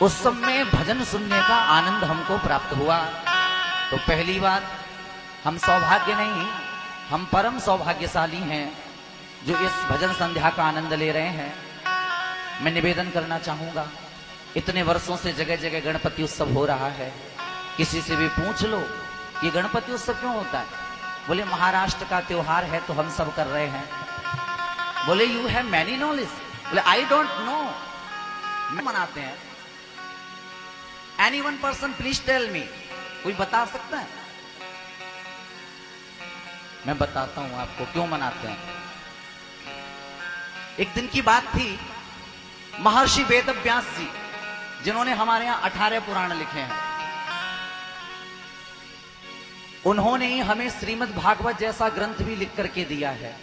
उस समय भजन सुनने का आनंद हमको प्राप्त हुआ। तो पहली बात, हम सौभाग्य नहीं, हम परम सौभाग्यशाली हैं जो इस भजन संध्या का आनंद ले रहे हैं। मैं निवेदन करना चाहूंगा, इतने वर्षों से जगह जगह गणपति उत्सव हो रहा है। किसी से भी पूछ लो कि गणपति उत्सव क्यों होता है, बोले महाराष्ट्र का त्योहार है तो हम सब कर रहे हैं। बोले यू हैव मैनी नॉलेज, बोले आई डोंट नो। मैं मनाते हैं। Any one person please tell me, कोई बता सकता है? मैं बताता हूं आपको क्यों मनाते हैं। एक दिन की बात थी, महर्षि वेदव्यास जी, जिन्होंने हमारे यहां 18 पुराण लिखे हैं, उन्होंने ही हमें श्रीमद् भागवत जैसा ग्रंथ भी लिख करके दिया है।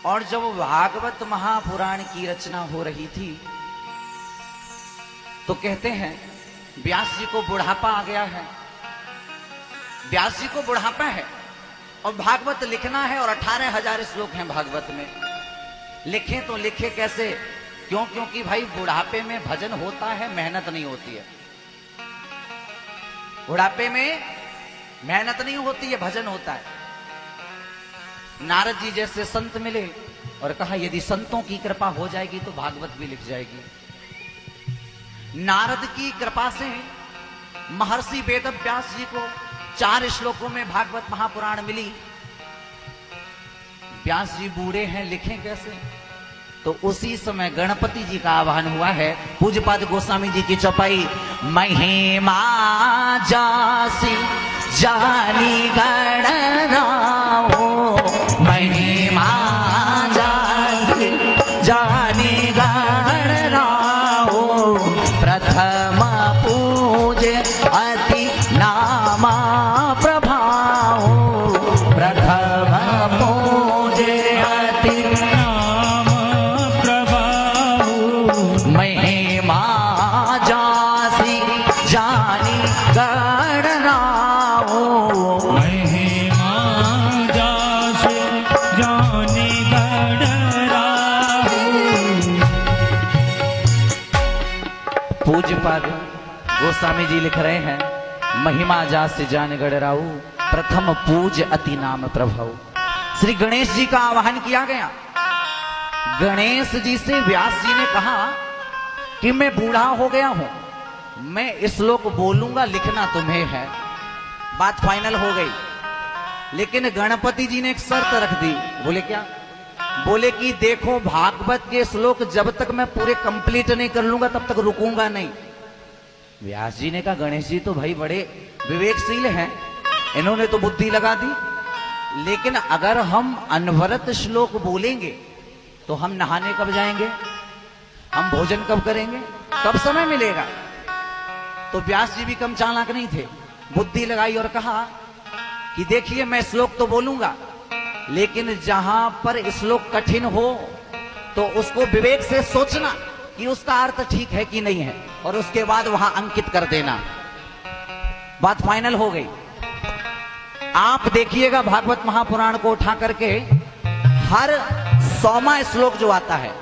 और जब भागवत महापुराण की रचना हो रही थी तो कहते हैं व्यास जी को बुढ़ापा आ गया है, व्यास जी को बुढ़ापा है और भागवत लिखना है और 18,000 श्लोक हैं भागवत में। लिखें तो लिखे कैसे? क्यों? क्योंकि भाई बुढ़ापे में भजन होता है, मेहनत नहीं होती है। बुढ़ापे में मेहनत नहीं होती है, भजन होता है। नारद जी जैसे संत मिले और कहा यदि संतों की कृपा हो जाएगी तो भागवत भी लिख जाएगी। नारद की कृपा से महर्षि वेदव्यास जी को 4 श्लोकों में भागवत महापुराण मिली। व्यास जी बूढ़े हैं, लिखें कैसे? तो उसी समय गणपति जी का आह्वान हुआ है। पूज्यपाद गोस्वामी जी की चौपाई, महिमा जासी जानी गणनाओ, महिमा जासी जानी गणनाओ, प्रथम पूजे अति नामा प्रभाओ, प्रथम पूजे अति नामा प्रभाओ, महिमा जासी जानी गणनाओ, महिमा जासी जानी गणनाओ। पूज्यपाद गोस्वामी जी लिख रहे हैं, महिमा जास जान गणराऊ, प्रथम पूज अति नाम प्रभव। श्री गणेश जी का आह्वान किया गया। गणेश जी से व्यास जी ने कहा कि मैं बूढ़ा हो गया हूं, मैं श्लोक बोलूंगा, लिखना तुम्हें है। बात फाइनल हो गई। लेकिन गणपति जी ने एक शर्त रख दी। बोले क्या? बोले कि देखो भागवत के श्लोक जब तक मैं पूरे कंप्लीट नहीं कर लूंगा तब तक रुकूंगा नहीं। व्यास जी ने कहा गणेश जी तो भाई बड़े विवेकशील हैं, इन्होंने तो बुद्धि लगा दी। लेकिन अगर हम अनवरत श्लोक बोलेंगे तो हम नहाने कब जाएंगे, हम भोजन कब करेंगे, कब समय मिलेगा? तो व्यास जी भी कम चालाक नहीं थे, बुद्धि लगाई और कहा कि देखिए मैं श्लोक तो बोलूंगा, लेकिन जहां पर श्लोक कठिन हो तो उसको विवेक से सोचना कि उसका अर्थ ठीक है कि नहीं है, और उसके बाद वहां अंकित कर देना। बात फाइनल हो गई। आप देखिएगा भागवत महापुराण को उठा करके हर 100वां श्लोक जो आता है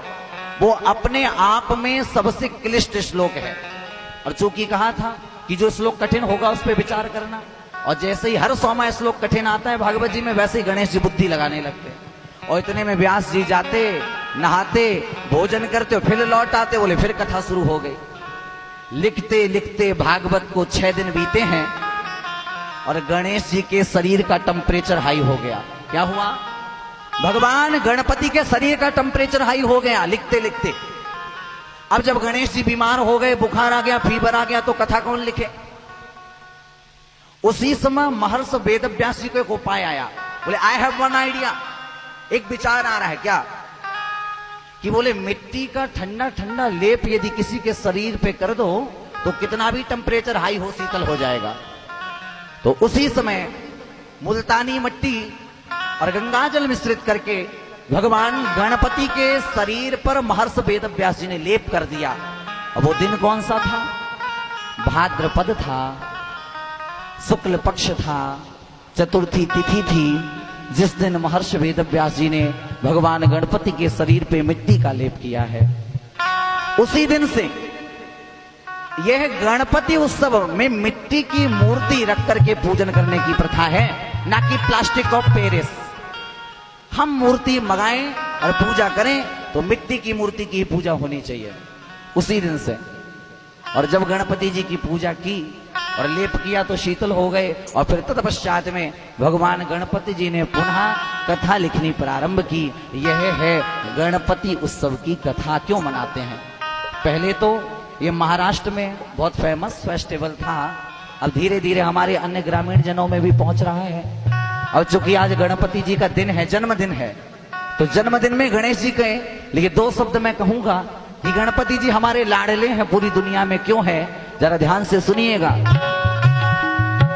वो अपने आप में सबसे क्लिष्ट श्लोक है। और चूंकि कहा था कि जो श्लोक कठिन होगा उस पर विचार करना, और जैसे ही हर 100वां श्लोक कठिन आता है भागवत जी में, वैसे ही गणेश जी बुद्धि लगाने लगते। और इतने में व्यास जी जाते, नहाते, भोजन करते, फिर लौट आते, बोले फिर कथा शुरू हो गई। लिखते लिखते भागवत को 6 दिन बीते हैं और गणेश जी के शरीर का टेम्परेचर हाई हो गया। क्या हुआ? भगवान गणपति के शरीर का टेम्परेचर हाई हो गया लिखते लिखते। अब जब गणेश जी बीमार हो गए, बुखार आ गया, फीवर आ गया, तो कथा कौन लिखे? उसी समय महर्षि वेदव्यास जी को एक उपाय आया। बोले आई हैव वन आइडिया, एक विचार आ रहा है। क्या? कि बोले मिट्टी का ठंडा ठंडा लेप यदि किसी के शरीर पे कर दो तो कितना भी टेम्परेचर हाई हो शीतल हो जाएगा। तो उसी समय मुल्तानी मिट्टी और गंगाजल मिश्रित करके भगवान गणपति के शरीर पर महर्षि वेदव्यास जी ने लेप कर दिया। अब वो दिन कौन सा था? भाद्रपद था, शुक्ल पक्ष था, चतुर्थी तिथि थी, जिस दिन महर्षि वेदव्यास जी ने भगवान गणपति के शरीर पे मिट्टी का लेप किया है। उसी दिन से यह गणपति उत्सव में मिट्टी की मूर्ति रख करके पूजन करने की प्रथा है, ना कि प्लास्टिक ऑफ पेरिस। हम मूर्ति मंगाएं और पूजा करें तो मिट्टी की मूर्ति की पूजा होनी चाहिए उसी दिन से। और जब गणपति जी की पूजा की और लेप किया तो शीतल हो गए, और फिर तत्पश्चात में भगवान गणपति जी ने पुनः कथा लिखनी प्रारंभ की। यह है गणपति उत्सव की कथा। क्यों मनाते हैं? पहले तो ये महाराष्ट्र में बहुत फेमस फेस्टिवल था, अब धीरे धीरे हमारे अन्य ग्रामीण जनों में भी पहुंच रहा है। और चूंकि आज गणपति जी का दिन है, जन्मदिन है, तो जन्मदिन में गणेश जी कहे, लेकिन दो शब्द मैं कहूंगा कि गणपति जी हमारे लाडले हैं पूरी दुनिया में। क्यों है? जरा ध्यान से सुनिएगा।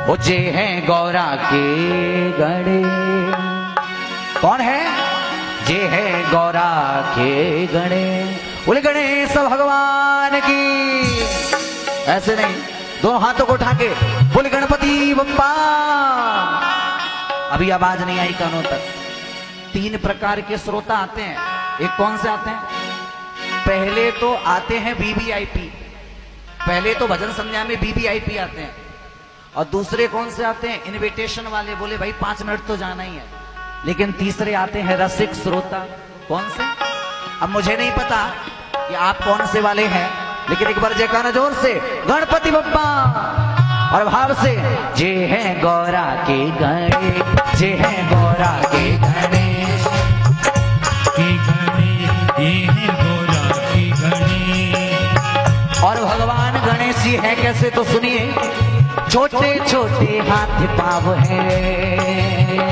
वो जे हैं गौरा के गणेश। कौन है? जे है गौरा के गणेश। बोले गणेश भगवान की। ऐसे नहीं, दोनों हाथों को उठा के बोले गणपति बप्पा। अभी आवाज नहीं आई कानों तक। 3 प्रकार के श्रोता आते हैं। एक कौन से आते हैं? पहले तो आते हैं वीवीआईपी। पहले तो भजन संध्या में वीवीआईपी आते हैं। और दूसरे कौन से आते हैं? इनविटेशन वाले, बोले भाई 5 मिनट तो जाना ही है। लेकिन तीसरे आते हैं रसिक श्रोता। कौन से? अब मुझे नहीं पता कि आप कौन से वाले हैं, लेकिन एक बार जयकारा जोर से गणपति बप्पा और भाव से जे है गौरा के गणेश, जे है गौरा के गणेश, ये है गौरा के गणेश। और भगवान गणेश जी है कैसे तो सुनिए। छोटे छोटे हाथ पाव हैं,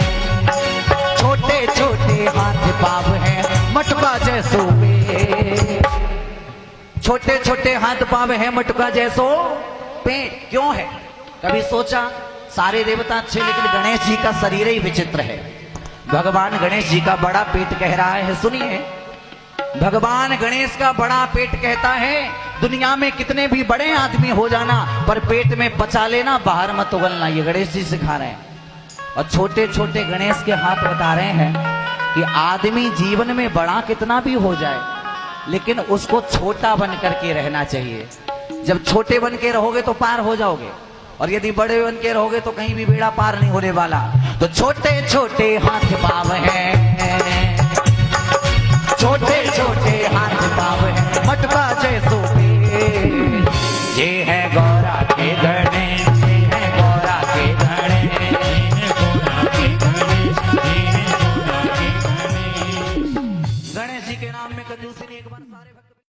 छोटे छोटे हाथ पाव हैं, मटका जैसो पेट। छोटे छोटे हाथ पाव हैं, मटका जैसो पेट। क्यों है? कभी सोचा? सारे देवता अच्छे, लेकिन गणेश जी का शरीर ही विचित्र है। भगवान गणेश जी का बड़ा पेट कह रहा है। सुनिए, भगवान गणेश का बड़ा पेट कहता है दुनिया में कितने भी बड़े आदमी हो जाना, पर पेट में पचा लेना, बाहर मत उगलना। ये गणेश जी सिखा रहे हैं। और छोटे छोटे गणेश के हाथ बता रहे हैं कि आदमी जीवन में बड़ा कितना भी हो जाए, लेकिन उसको छोटा बन करके रहना चाहिए। जब छोटे बन के रहोगे तो पार हो जाओगे, और यदि बड़े बन के रहोगे तो कहीं भी बेड़ा पार नहीं होने वाला। तो छोटे छोटे हाथ पाव हैं, छोटे छोटे हाथ पाव हैं,